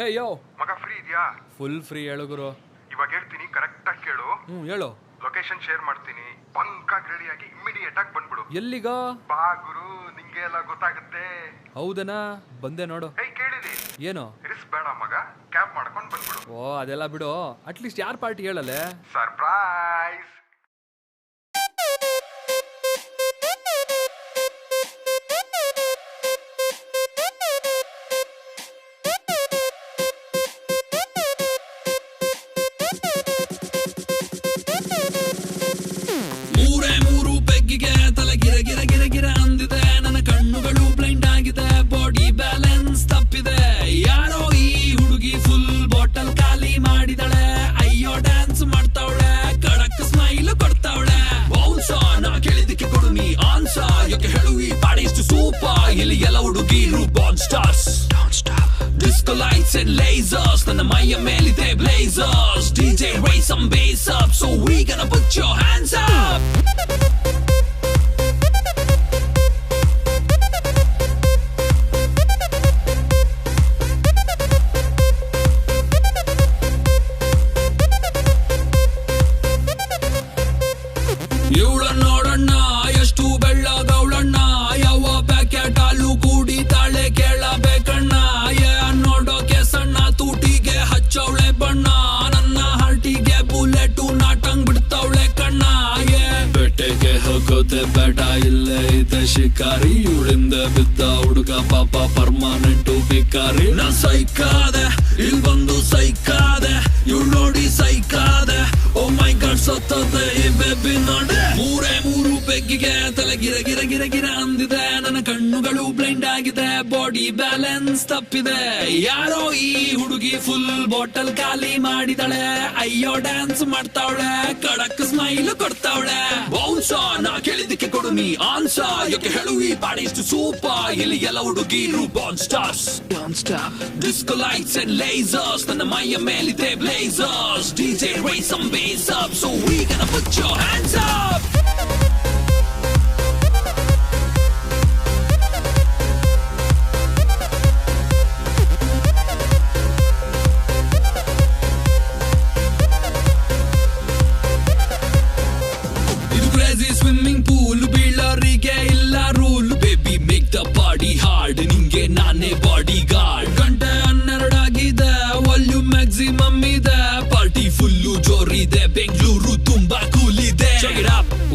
ಹೇ ಯೋ ಮಗ ಫ್ರೀ ಇದೆಯಾ? Full free ಹೇಳು ಗುರು. ಇವಾಗ ಹೇಳ್ತೀನಿ, ಕರೆಕ್ಟ್ ಆಗಿ ಕೇಳು. ಹೇಳು. ಲೊಕೇಶನ್ ಶೇರ್ ಮಾಡ್ತೀನಿ, ಪಂಕಾಗ್ ರೆಡಿ ಆಗಿ ಇಮಿಡಿಯೇಟ್ ಆಗಿ ಬಂದ್ಬಿಡು. ಎಲ್ಲಿಗ? ಬಾ ಗುರು, ನಿಂಗೆ ಎಲ್ಲ ಗೊತ್ತಾಗುತ್ತೆ. ಹೌದನಾ? ಬಂದೆ ನೋಡು. ಏಯ್ ಕೇಳಿದಿ? ಏನು? ರಿಸ್ ಬೇಡ ಮಗ, ಕ್ಯಾಬ್ ಮಾಡ್ಕೊಂಡು ಬಂದ್ಬಿಡು. ಓ ಅದೆಲ್ಲ ಬಿಡು, ಅಟ್ಲೀಸ್ಟ್ ಯಾರ್ ಪಾರ್ಟಿ ಹೇಳಲೆ? ಸರ್ಪ್ರೈಸ್. ತಲೆ ಗಿರ ಗಿರ ಗಿರ ಗಿರ ಅಂದಿದೆ, ನನ್ನ ಕಣ್ಣುಗಳು ಬ್ಲೈಂಡ್ ಆಗಿದೆ, ಬಾಡಿ ಬ್ಯಾಲೆನ್ಸ್ ತಪ್ಪಿದೆ. ಯಾರೋ ಈ ಹುಡುಗಿ ಫುಲ್ ಬಾಟಲ್ ಖಾಲಿ ಮಾಡಿದಳೆ, ಅಯ್ಯೋ ಡ್ಯಾನ್ಸ್ ಮಾಡ್ತಾವಳೆ, ಕಡಕ್ ಸ್ಮೈಲ್ ಕೊಡ್ತಾವಳೆ. ಬೌನ್ಸ ನಾ ಕೇಳಿದಕ್ಕೆ ಕೊಡು ನೀ ಆನ್ಸ, ಯಾಕೆ ಹೇಳು ಈ ಪಾಡಿ ಇಷ್ಟು ಸೂಪರ್. ಇಲ್ಲಿ ಎಲ್ಲ ಹುಡುಗಿರು ಬಾನ್ stars, disco lights and lasers, ನನ್ನ ಮೈಯ ಮೇಲಿದೆ blazers. DJ raise some bass up, so we gonna put your hands up. ಇವಳ ನೋಡಣ್ಣ ಎಷ್ಟು ಬೆಳ್ಳಗವಳಣ್ಣ, ಯಾವ ಪ್ಯಾಕೆಟ್ ಹಾಲು ಕುಡಿತಾಳೆ ಕೇಳಬೇಕಣ್ಣ. ನೋಡೋಕೆ ಸಣ್ಣ, ತೂಟಿಗೆ ಹಚ್ಚವಳೆ ಬಣ್ಣ, ನನ್ನ ಹಾರ್ಟಿಗೆ ಬುಲೆಟು ನಾಟಂಗ್ ಬಿಡ್ತಾವಳೆ ಕಣ್ಣ. ಬೆಟ್ಟೆಗೆ ಹೋಗೋದೆ ಬೇಡ, ಇಲ್ಲೇ ಇದೆ ಶಿಕಾರಿ. ಇವಳಿಂದ ಬಿದ್ದ ಹುಡುಗ ಪಾಪ ಪರ್ಮನೆಂಟು ಭಿಕಾರಿ. ನಾ ಸೈಕಾದೆ, ಇಲ್ಲಿ ಬಂದು ಸೈಕಾದೆ, ಇವಳು ನೋಡಿ ಸೈಕಾದೆ. ಓ ಮೈ ಗಾಡ್ ಸತ್ತದೆ ಈ ಬೇಬಿ ನೋಡೆ. ಮೂರು ಬೆಗ್ಗಿಗೆ ತಲೆ ಗಿರ ಗಿರ ಗಿರ ಗಿರ ಅಂದಿದೆ, ನನ್ನ ಕಣ್ಣುಗಳು ಬ್ಲೈಂಡ್ ಆಗಿದೆ, ಬಾಡಿ ಬ್ಯಾಲೆನ್ಸ್ ತಪ್ಪಿದೆ. ಯಾರೋ ಈ ಹುಡುಗಿ ಫುಲ್ ಬಾಟಲ್ ಖಾಲಿ ಮಾಡಿದಳೆ, ಅಯ್ಯೋ ಡ್ಯಾನ್ಸ್ ಮಾಡ್ತಾವಳೆ, ಕಡಕ್ ಸ್ಮೈಲ್ ಕೊಡ್ತಾವಳೆ. ಬೌನ್ಸ ನಾ ಕೇಳಿದಕ್ಕೆ ಕೊಡು ನೀ ಆನ್ಸ, ಯಾಕೆ ಹೇಳು ಈ ಪಾಡಿ ಇಷ್ಟು ಸೂಪರ್. ಇಲ್ಲಿ ಎಲ್ಲ ಹುಡುಗಿರು ಬಾನ್ stars, disco lights and lasers, ನನ್ನ ಮೈಯ ಮೇಲಿದೆ blazers. DJ raise some bass up, so we gonna put your hands up. ಇದು ಕ್ರೇಜಿ ಸ್ವಿಮ್ಮಿಂಗ್ ಪೂಲ್, ಬೀಳರಿಗೆ ಇಲ್ಲ rule. Baby make the body hard, ನಿಂಗೆ ನಾನೇ ಬಾಡಿ ಗಾರ್ಡ್. ಗಂಟೆ 12 ಆಗಿದೆ, ವಾಲ್ಯೂಮ್ ಮ್ಯಾಕ್ಸಿಮಮ್ ಇದೆ, ಪಾರ್ಟಿ ಫುಲ್ಲು ಜೋರಿದೆ, ಬೆಂಗಳೂರು ತುಂಬಾ ಕೂಲ್ ಇದೆ.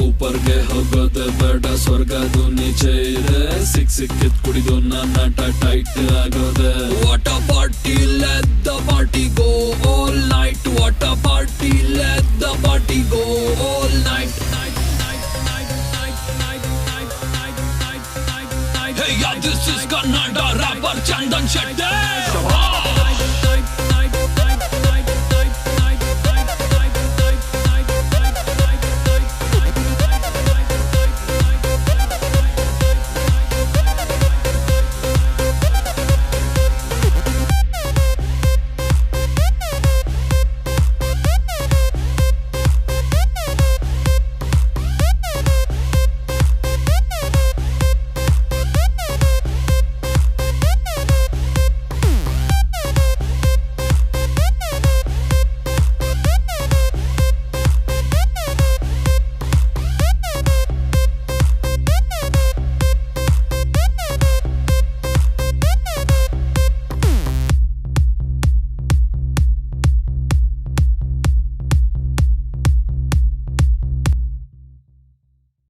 ಊಪರ್ಗೆ ಹೋಗೋದೆ ಬೇಡ, ಸ್ವರ್ಗದು ನೀಚೆ ಇದೆ, ಸಿಕ್ಕಿದ್ ಕುಡಿದು ನನ್ನ ಟೈಟ್ ಆಗೋದೆ. What a party, let the party go all night. What a party, let the party go all night. Hey, yeah, this is Kannada rapper Chandan Shetty.